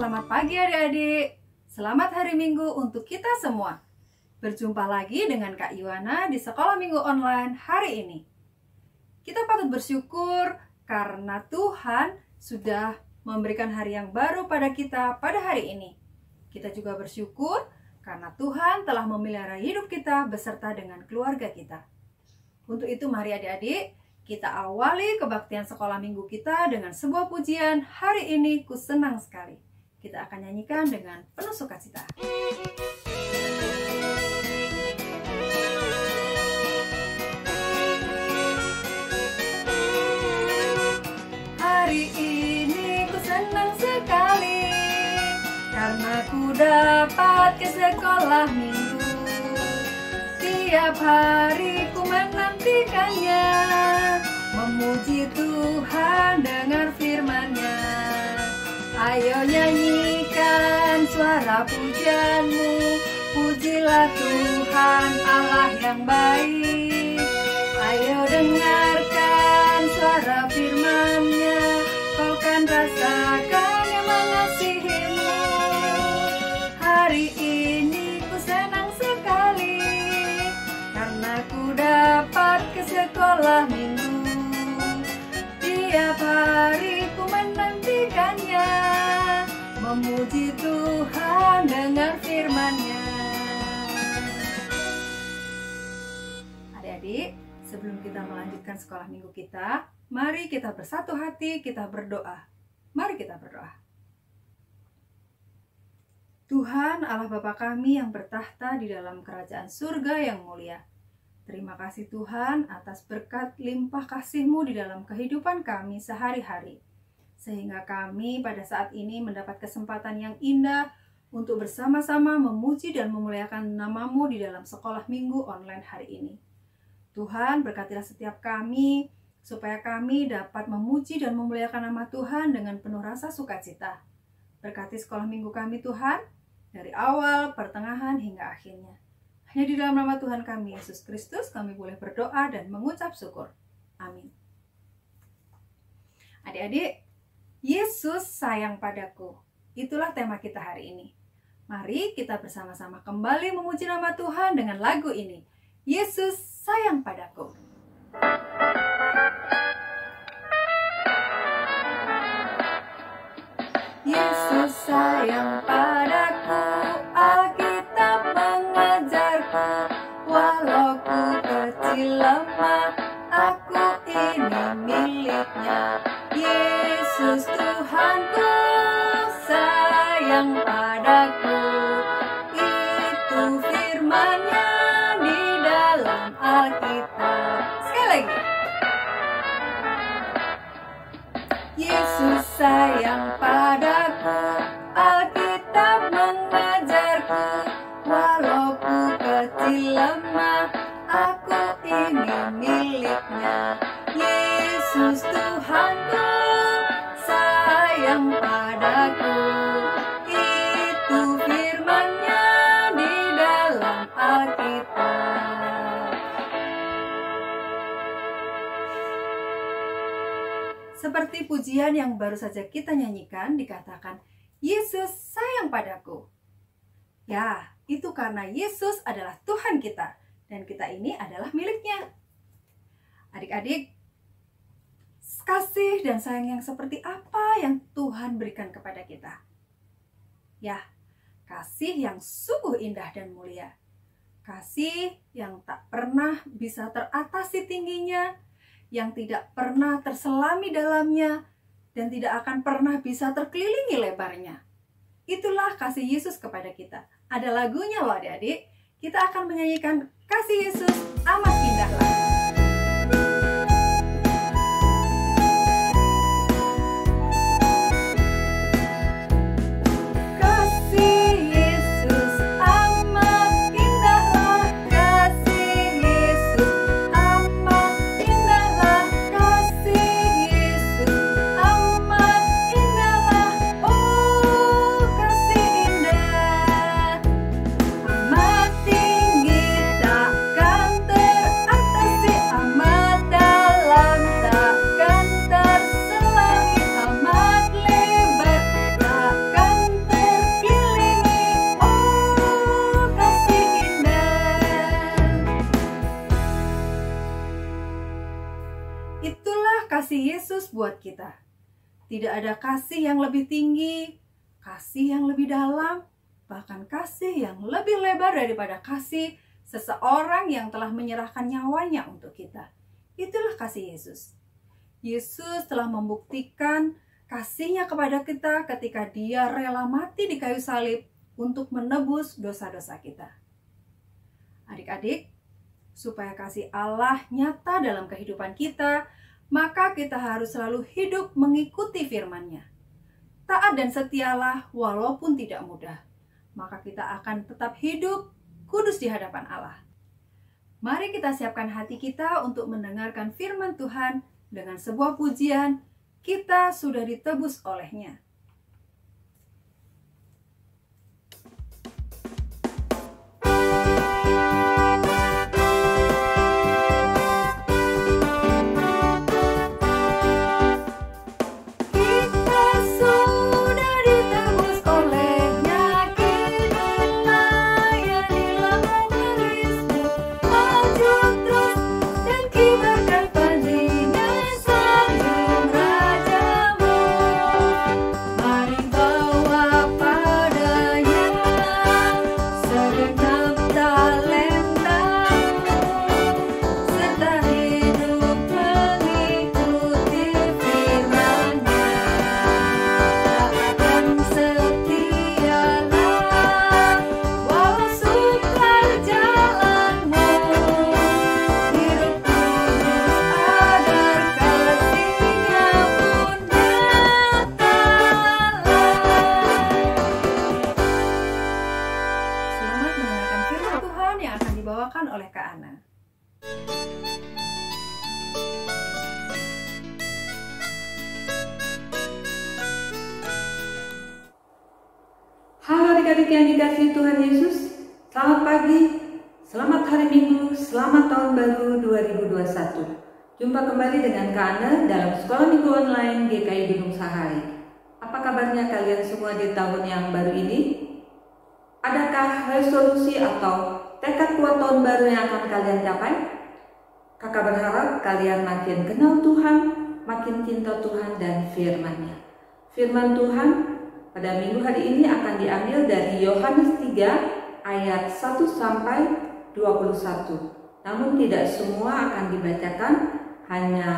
Selamat pagi adik-adik. Selamat hari Minggu untuk kita semua. Berjumpa lagi dengan Kak Iwana di Sekolah Minggu Online hari ini. Kita patut bersyukur karena Tuhan sudah memberikan hari yang baru pada kita pada hari ini. Kita juga bersyukur karena Tuhan telah memelihara hidup kita beserta dengan keluarga kita. Untuk itu mari adik-adik, kita awali kebaktian sekolah minggu kita dengan sebuah pujian. Hari ini ku senang sekali. Kita akan nyanyikan dengan penuh sukacita. Hari ini ku senang sekali karena ku dapat ke sekolah minggu. Tiap hari ku menantikannya, memuji Tuhan dengar firman-Nya. Ayo nyanyikan suara pujianmu, pujilah Tuhan Allah yang baik. Ayo dengarkan suara firman-Nya, kau kan rasakan yang mengasihimu. Hari ini ku senang sekali karena ku dapat ke sekolah minggu. Tiap hari ku menantikannya, memuji Tuhan dengar firman-Nya. Adik-adik, sebelum kita melanjutkan sekolah minggu kita, mari kita bersatu hati, kita berdoa. Mari kita berdoa. Tuhan Allah Bapa kami yang bertahta di dalam kerajaan surga yang mulia. Terima kasih Tuhan atas berkat limpah kasih-Mu di dalam kehidupan kami sehari-hari. Sehingga kami pada saat ini mendapat kesempatan yang indah untuk bersama-sama memuji dan memuliakan nama-Mu di dalam sekolah minggu online hari ini. Tuhan berkatilah setiap kami, supaya kami dapat memuji dan memuliakan nama Tuhan dengan penuh rasa sukacita. Berkati sekolah minggu kami Tuhan, dari awal, pertengahan, hingga akhirnya. Hanya di dalam nama Tuhan kami, Yesus Kristus, kami boleh berdoa dan mengucap syukur. Amin. Adik-adik, Yesus sayang padaku. Itulah tema kita hari ini. Mari kita bersama-sama kembali memuji nama Tuhan dengan lagu ini. Yesus sayang padaku. Yesus sayang padaku, Alkitab mengajarku. Walau ku kecil lemah, aku ini miliknya. Yesus Tuhanku sayang padaku. Itu firman-Nya di dalam Alkitab. Sekali lagi. Yesus sayang padaku, Alkitab mengajarku. Walau ku kecil lemah, aku ini miliknya. Yesus Tuhanku sayang padaku. Itu firman-Nya di dalam Alkitab. Seperti pujian yang baru saja kita nyanyikan, dikatakan, Yesus sayang padaku. Ya, itu karena Yesus adalah Tuhan kita, dan kita ini adalah miliknya. Adik-adik, kasih dan sayang yang seperti apa yang Tuhan berikan kepada kita? Ya, kasih yang sungguh indah dan mulia. Kasih yang tak pernah bisa teratasi tingginya, yang tidak pernah terselami dalamnya, dan tidak akan pernah bisa terkelilingi lebarnya. Itulah kasih Yesus kepada kita. Ada lagunya loh adik-adik. Kita akan menyanyikan kasih Yesus amat indahlah. Tinggi takkan teratasi. Tidak ada kasih yang lebih tinggi, kasih yang lebih dalam, bahkan kasih yang lebih lebar daripada kasih seseorang yang telah menyerahkan nyawanya untuk kita. Itulah kasih Yesus. Yesus telah membuktikan kasih-Nya kepada kita ketika Dia rela mati di kayu salib untuk menebus dosa-dosa kita. Adik-adik, supaya kasih Allah nyata dalam kehidupan kita, maka kita harus selalu hidup mengikuti firman-Nya. Taat dan setialah walaupun tidak mudah, maka kita akan tetap hidup kudus di hadapan Allah. Mari kita siapkan hati kita untuk mendengarkan firman Tuhan dengan sebuah pujian, kita sudah ditebus oleh-Nya. Dibawakan oleh Kak Ana. Halo adik-adik yang dikasihi Tuhan Yesus, selamat pagi, selamat hari Minggu, selamat tahun baru 2021. Jumpa kembali dengan Kak Ana dalam Sekolah Minggu Online GKI Gunung Sahari. Apa kabarnya kalian semua di tahun yang baru ini? Adakah resolusi atau tekad kuat tahun baru yang akan kalian capai? Kakak berharap kalian makin kenal Tuhan, makin cinta Tuhan dan firman-Nya. Firman Tuhan pada minggu hari ini akan diambil dari Yohanes 3 ayat 1 sampai 21. Namun tidak semua akan dibacakan, hanya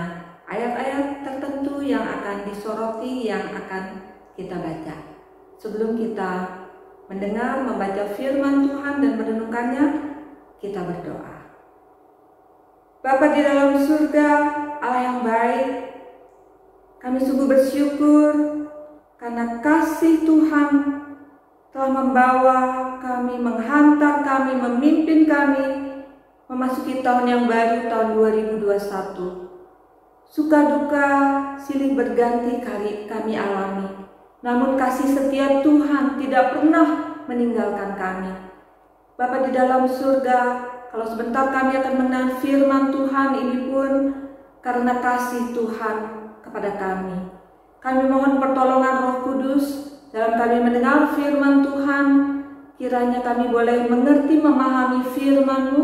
ayat-ayat tertentu yang akan disoroti yang akan kita baca. Sebelum kita mendengar, membaca firman Tuhan dan merenungkannya, kita berdoa. Bapa di dalam surga, Allah yang baik, kami sungguh bersyukur karena kasih Tuhan telah membawa kami, menghantar kami, memimpin kami memasuki tahun yang baru, tahun 2021. Suka duka silih berganti kami alami. Namun kasih setia Tuhan tidak pernah meninggalkan kami. Bapa di dalam surga, kalau sebentar kami akan mendengar firman Tuhan ini pun karena kasih Tuhan kepada kami. Kami mohon pertolongan Roh Kudus dalam kami mendengar firman Tuhan. Kiranya kami boleh mengerti, memahami firman-Mu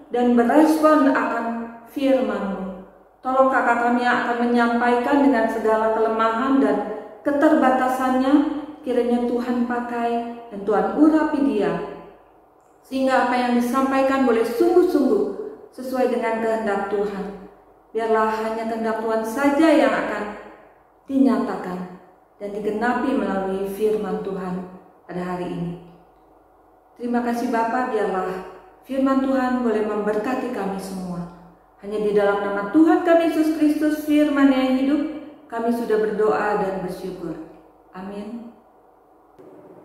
dan berespon akan firman-Mu. Tolong kakak kami yang akan menyampaikan dengan segala kelemahan dan keterbatasannya, kiranya Tuhan pakai dan Tuhan urapi dia, sehingga apa yang disampaikan boleh sungguh-sungguh sesuai dengan kehendak Tuhan. Biarlah hanya kehendak Tuhan saja yang akan dinyatakan dan digenapi melalui firman Tuhan pada hari ini. Terima kasih Bapa, biarlah firman Tuhan boleh memberkati kami semua. Hanya di dalam nama Tuhan kami Yesus Kristus, firman yang hidup, kami sudah berdoa dan bersyukur. Amin.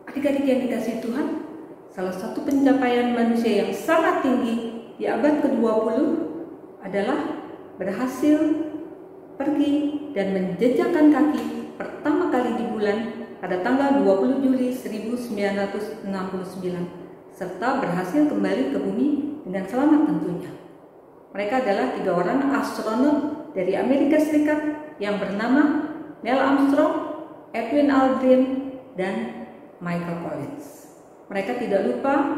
Adik-adik yang dikasihi Tuhan, salah satu pencapaian manusia yang sangat tinggi di abad ke-20 adalah berhasil pergi dan menjejakkan kaki pertama kali di bulan pada tanggal 20 Juli 1969, serta berhasil kembali ke bumi dengan selamat tentunya. Mereka adalah 3 orang astronot dari Amerika Serikat yang bernama Neil Armstrong, Edwin Aldrin, dan Michael Collins. Mereka tidak lupa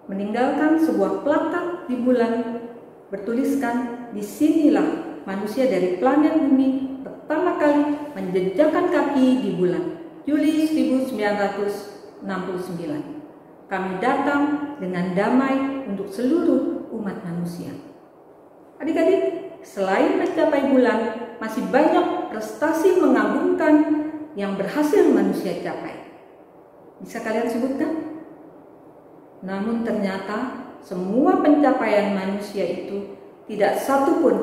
meninggalkan sebuah plakat di bulan bertuliskan, "Disinilah manusia dari planet bumi pertama kali menjejakkan kaki di bulan, Juli 1969. Kami datang dengan damai untuk seluruh umat manusia. Adik-adik, selain mencapai bulan, masih banyak prestasi mengagumkan yang berhasil manusia capai. Bisa kalian sebutkan? Namun ternyata semua pencapaian manusia itu tidak satu pun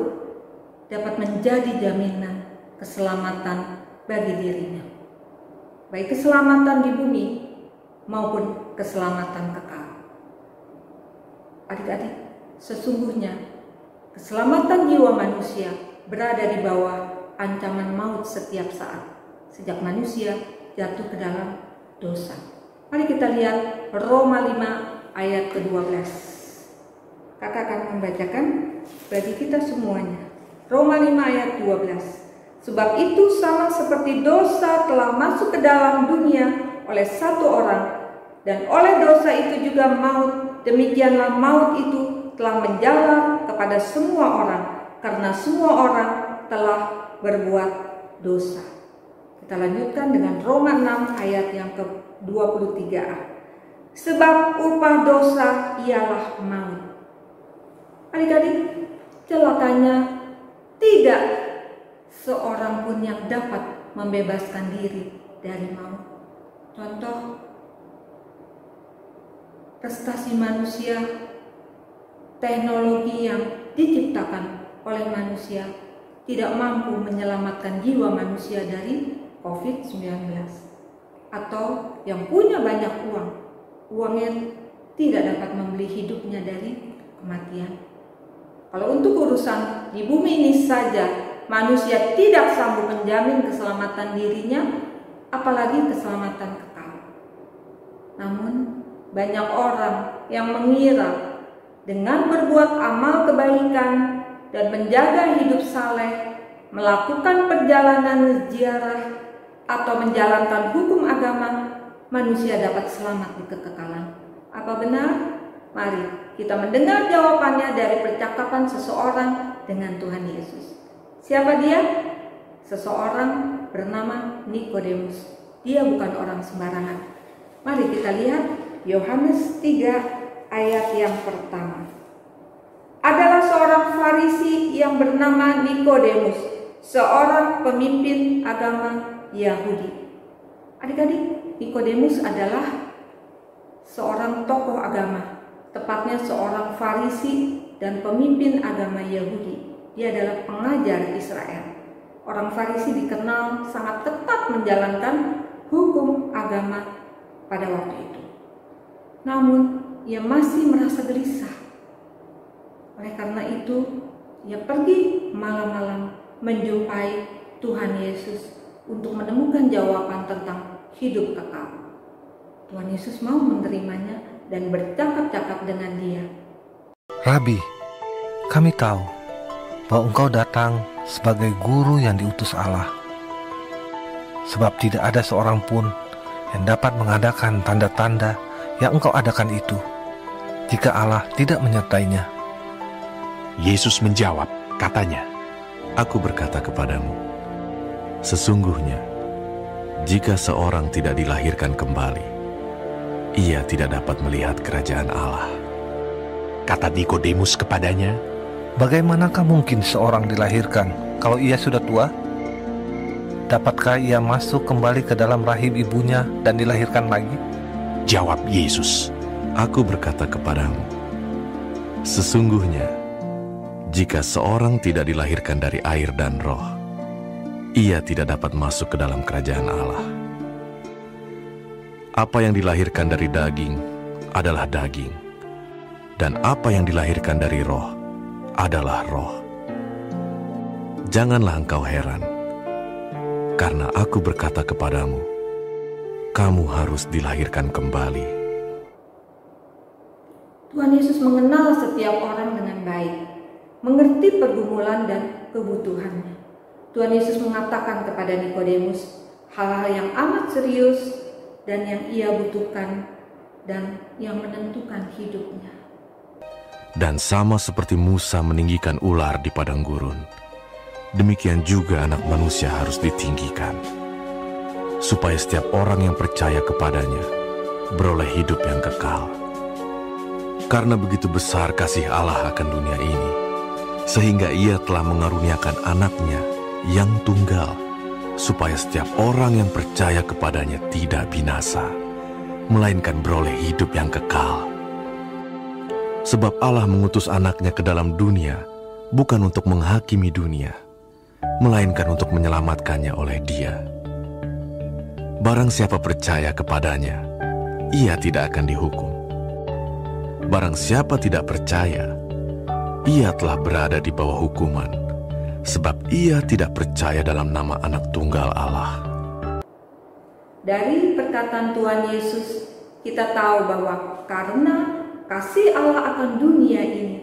dapat menjadi jaminan keselamatan bagi dirinya. Baik keselamatan di bumi maupun keselamatan kekal. Adik-adik, sesungguhnya keselamatan jiwa manusia berada di bawah ancaman maut setiap saat sejak manusia jatuh ke dalam dosa. Mari kita lihat Roma 5 ayat ke-12. Kakak akan membacakan bagi kita semuanya. Roma 5 ayat 12. Sebab itu sama seperti dosa telah masuk ke dalam dunia oleh satu orang, dan oleh dosa itu juga maut, demikianlah maut itu telah menjalar kepada semua orang, karena semua orang telah berbuat dosa. Kita lanjutkan dengan Roma 6 ayat yang ke-23a. Sebab upah dosa ialah maut. Adik-adik, celakanya tidak seorang pun yang dapat membebaskan diri dari maut. Contoh, prestasi manusia, teknologi yang diciptakan oleh manusia tidak mampu menyelamatkan jiwa manusia dari COVID-19. Atau yang punya banyak uang, uangnya tidak dapat membeli hidupnya dari kematian. Kalau untuk urusan di bumi ini saja manusia tidak sanggup menjamin keselamatan dirinya, apalagi keselamatan kekal. Namun banyak orang yang mengira dengan berbuat amal kebaikan dan menjaga hidup saleh, melakukan perjalanan ziarah atau menjalankan hukum agama, manusia dapat selamat di kekekalan. Apa benar? Mari kita mendengar jawabannya dari percakapan seseorang dengan Tuhan Yesus. Siapa dia? Seseorang bernama Nikodemus. Dia bukan orang sembarangan. Mari kita lihat Yohanes 3 ayat yang pertama. Adalah seorang Farisi yang bernama Nikodemus, seorang pemimpin agama Yahudi. Adik-adik, Nikodemus adalah seorang tokoh agama, tepatnya seorang Farisi dan pemimpin agama Yahudi. Dia adalah pengajar Israel. Orang Farisi dikenal sangat ketat menjalankan hukum agama pada waktu itu. Namun, ia masih merasa gelisah. Oleh karena itu, ia pergi malam-malam menjumpai Tuhan Yesus untuk menemukan jawaban tentang hidup kekal. Tuhan Yesus mau menerimanya dan bercakap-cakap dengan dia. Rabi, kami tahu bahwa engkau datang sebagai guru yang diutus Allah. Sebab tidak ada seorang pun yang dapat mengadakan tanda-tanda yang engkau adakan itu, jika Allah tidak menyertainya. Yesus menjawab, katanya, Aku berkata kepadamu, sesungguhnya, jika seorang tidak dilahirkan kembali, ia tidak dapat melihat kerajaan Allah. Kata Nikodemus kepadanya, Bagaimanakah mungkin seorang dilahirkan kalau ia sudah tua? Dapatkah ia masuk kembali ke dalam rahim ibunya dan dilahirkan lagi? Jawab Yesus, Aku berkata kepadamu, sesungguhnya, jika seorang tidak dilahirkan dari air dan roh, ia tidak dapat masuk ke dalam kerajaan Allah. Apa yang dilahirkan dari daging adalah daging, dan apa yang dilahirkan dari roh adalah roh. Janganlah engkau heran, karena aku berkata kepadamu, kamu harus dilahirkan kembali. Tuhan Yesus mengenal setiap orang dengan baik, mengerti pergumulan dan kebutuhannya. Tuhan Yesus mengatakan kepada Nikodemus hal-hal yang amat serius dan yang ia butuhkan dan yang menentukan hidupnya. Dan sama seperti Musa meninggikan ular di padang gurun, demikian juga Anak Manusia harus ditinggikan, supaya setiap orang yang percaya kepadanya beroleh hidup yang kekal. Karena begitu besar kasih Allah akan dunia ini, sehingga Ia telah mengaruniakan Anaknya yang tunggal, supaya setiap orang yang percaya kepadanya tidak binasa, melainkan beroleh hidup yang kekal. Sebab Allah mengutus Anaknya ke dalam dunia, bukan untuk menghakimi dunia, melainkan untuk menyelamatkannya oleh Dia. Barang siapa percaya kepadanya, ia tidak akan dihukum. Barang siapa tidak percaya, ia telah berada di bawah hukuman, sebab ia tidak percaya dalam nama Anak Tunggal Allah. Dari perkataan Tuhan Yesus, kita tahu bahwa karena kasih Allah akan dunia ini,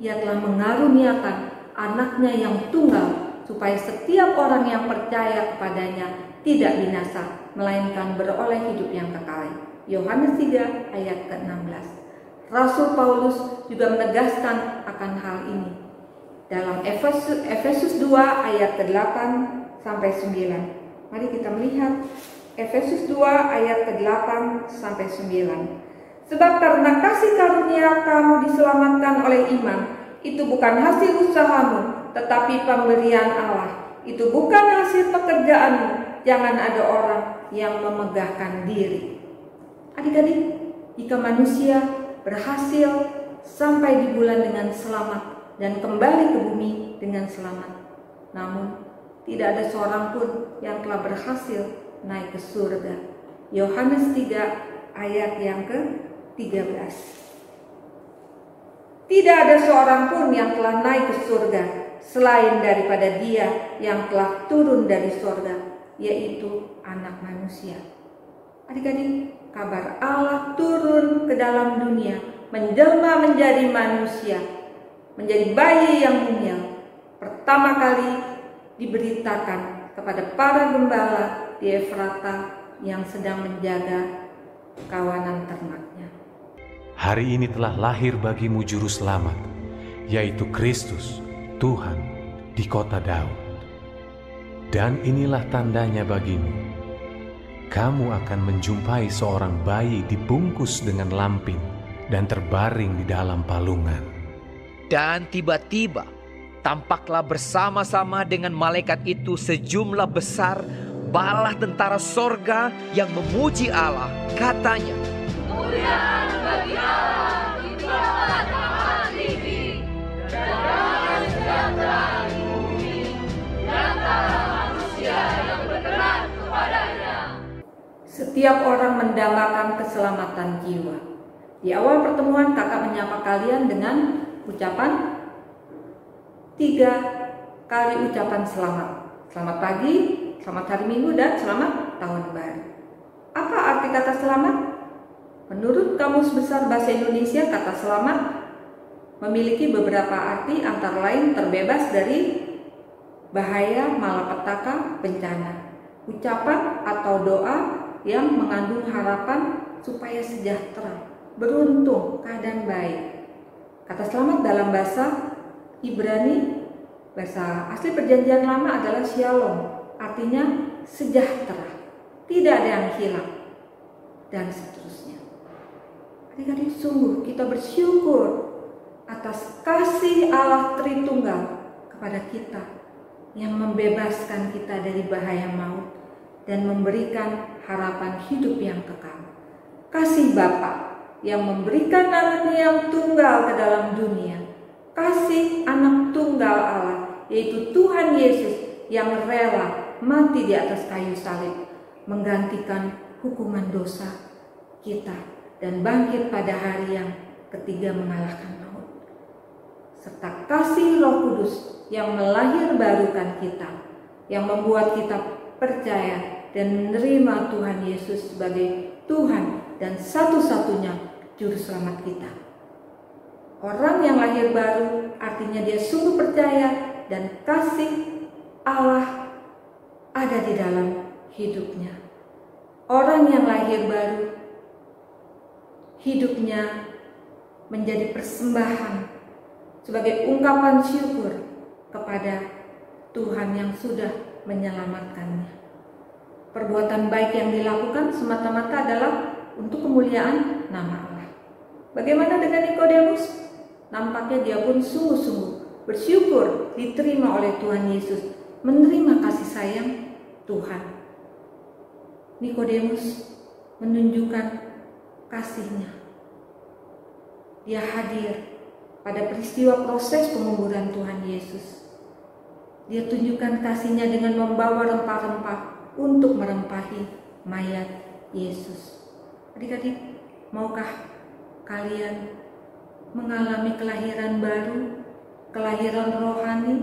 Ia telah mengaruniakan Anaknya yang tunggal, supaya setiap orang yang percaya kepadanya tidak binasa, melainkan beroleh hidup yang kekal. Yohanes 3 ayat ke-16. Rasul Paulus juga menegaskan akan hal ini dalam Efesus 2 ayat ke-8 sampai 9. Mari kita melihat Efesus 2 ayat ke-8 sampai 9. Sebab karena kasih karunia kamu diselamatkan oleh iman, itu bukan hasil usahamu, tetapi pemberian Allah. Itu bukan hasil pekerjaanmu. Jangan ada orang yang memegahkan diri. Adik-adik, jika manusia berhasil sampai di bulan dengan selamat dan kembali ke bumi dengan selamat, namun tidak ada seorang pun yang telah berhasil naik ke surga. Yohanes 3 ayat yang ke-13. Tidak ada seorang pun yang telah naik ke surga selain daripada Dia yang telah turun dari surga, yaitu Anak Manusia. Adik-adik, kabar Allah turun ke dalam dunia, menjelma menjadi manusia, menjadi bayi yang mungil, pertama kali diberitakan kepada para gembala di Efrata yang sedang menjaga kawanan ternaknya. Hari ini telah lahir bagimu juru selamat, yaitu Kristus, Tuhan, di kota Daud. Dan inilah tandanya bagimu. Kamu akan menjumpai seorang bayi dibungkus dengan lampin dan terbaring di dalam palungan. Dan tiba-tiba tampaklah bersama-sama dengan malaikat itu sejumlah besar bala tentara sorga yang memuji Allah. Katanya, "Kemuliaan bagi Allah di tempat tinggi, dan damai sejahtera di bumi, di antara manusia yang berkenan kepadanya." Setiap orang mendambakan keselamatan jiwa. Di awal pertemuan kakak menyapa kalian dengan ucapan 3 kali ucapan selamat. Selamat pagi, selamat hari Minggu, dan selamat tahun baru. Apa arti kata selamat? Menurut Kamus Besar Bahasa Indonesia, kata selamat memiliki beberapa arti, antara lain terbebas dari bahaya, malapetaka, bencana. Ucapan atau doa yang mengandung harapan supaya sejahtera, beruntung, keadaan baik. Kata selamat dalam bahasa Ibrani, bahasa asli Perjanjian Lama, adalah shalom, artinya sejahtera, tidak ada yang hilang, dan seterusnya. Adik-adik, sungguh kita bersyukur atas kasih Allah Tritunggal kepada kita yang membebaskan kita dari bahaya maut dan memberikan harapan hidup yang kekal. Kasih Bapa yang memberikan anaknya yang tunggal ke dalam dunia. Kasih anak tunggal Allah, yaitu Tuhan Yesus yang rela mati di atas kayu salib, menggantikan hukuman dosa kita dan bangkit pada hari yang ketiga mengalahkan maut. Serta kasih Roh Kudus yang melahirbarukan kita, yang membuat kita percaya dan menerima Tuhan Yesus sebagai Tuhan dan satu-satunya juru selamat kita. Orang yang lahir baru artinya dia sungguh percaya dan kasih Allah ada di dalam hidupnya. Orang yang lahir baru hidupnya menjadi persembahan sebagai ungkapan syukur kepada Tuhan yang sudah menyelamatkannya. Perbuatan baik yang dilakukan semata-mata adalah untuk kemuliaan nama Allah. Bagaimana dengan Nikodemus? Nampaknya dia pun sungguh-sungguh bersyukur diterima oleh Tuhan Yesus, menerima kasih sayang Tuhan. Nikodemus menunjukkan kasihnya. Dia hadir pada peristiwa proses penguburan Tuhan Yesus. Dia tunjukkan kasihnya dengan membawa rempah-rempah untuk merempahi mayat Yesus. Adik-adik, maukah kalian mengalami kelahiran baru, kelahiran rohani,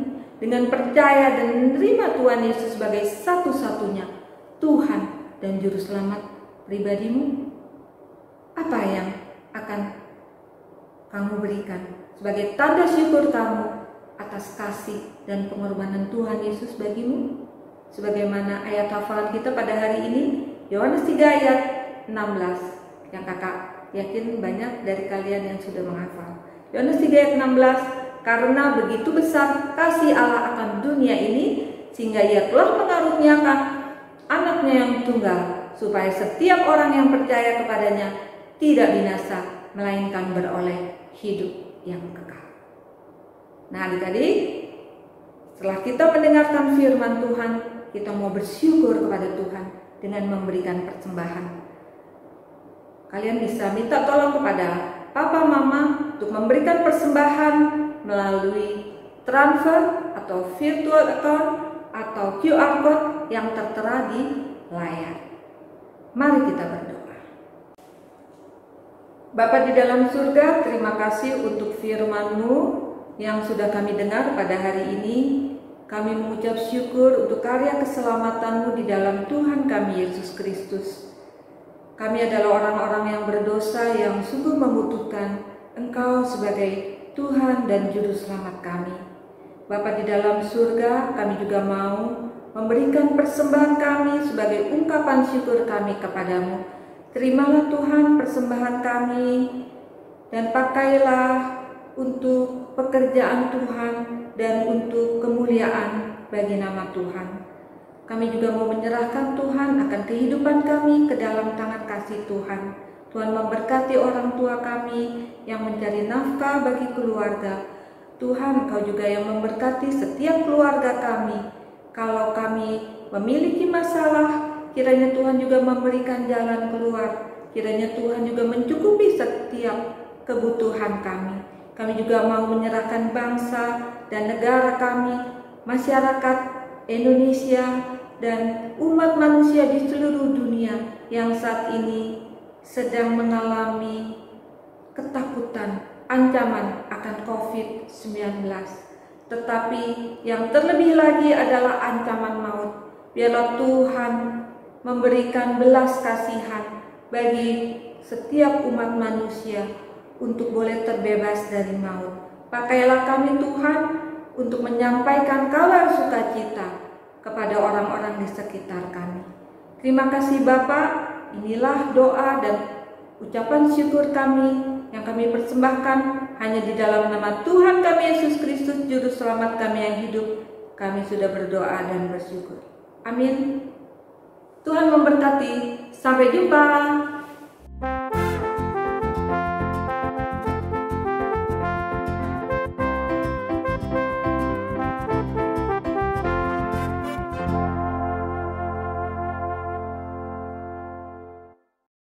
dengan percaya dan menerima Tuhan Yesus sebagai satu-satunya Tuhan dan Juru Selamat pribadimu? Apa yang akan kamu berikan sebagai tanda syukur kamu atas kasih dan pengorbanan Tuhan Yesus bagimu? Sebagaimana ayat hafalan kita pada hari ini, Yohanes 3 ayat 16, yang kakak yakin banyak dari kalian yang sudah menghafal. Yohanes 3 ayat 16, karena begitu besar kasih Allah akan dunia ini, sehingga ia telah mengaruniakan anaknya yang tunggal, supaya setiap orang yang percaya kepadanya tidak binasa, melainkan beroleh hidup yang kekal. Nah adik-adik, setelah kita mendengarkan firman Tuhan, kita mau bersyukur kepada Tuhan dengan memberikan persembahan. Kalian bisa minta tolong kepada papa mama untuk memberikan persembahan melalui transfer atau virtual account atau QR code yang tertera di layar. Mari kita berdoa. Bapa di dalam surga, terima kasih untuk firman-Mu yang sudah kami dengar pada hari ini. Kami mengucap syukur untuk karya keselamatan-Mu di dalam Tuhan kami Yesus Kristus. Kami adalah orang-orang yang berdosa yang sungguh membutuhkan Engkau sebagai Tuhan dan Juru Selamat kami. Bapa di dalam surga, kami juga mau memberikan persembahan kami sebagai ungkapan syukur kami kepadamu. Terimalah Tuhan persembahan kami dan pakailah untuk pekerjaan Tuhan dan untuk kemuliaan bagi nama Tuhan. Kami juga mau menyerahkan Tuhan akan kehidupan kami ke dalam tangan kasih Tuhan. Tuhan memberkati orang tua kami yang mencari nafkah bagi keluarga. Tuhan, Engkau juga yang memberkati setiap keluarga kami. Kalau kami memiliki masalah, kiranya Tuhan juga memberikan jalan keluar. Kiranya Tuhan juga mencukupi setiap kebutuhan kami. Kami juga mau menyerahkan bangsa dan negara kami, masyarakat Indonesia, dan umat manusia di seluruh dunia yang saat ini sedang mengalami ketakutan, ancaman akan COVID-19. Tetapi yang terlebih lagi adalah ancaman maut. Biarlah Tuhan memberikan belas kasihan bagi setiap umat manusia untuk boleh terbebas dari maut. Pakailah kami Tuhan untuk menyampaikan kabar sukacita kepada orang-orang di sekitar kami. Terima kasih Bapa, inilah doa dan ucapan syukur kami yang kami persembahkan hanya di dalam nama Tuhan kami Yesus Kristus, Juru Selamat kami yang hidup. Kami sudah berdoa dan bersyukur. Amin. Tuhan memberkati. Sampai jumpa.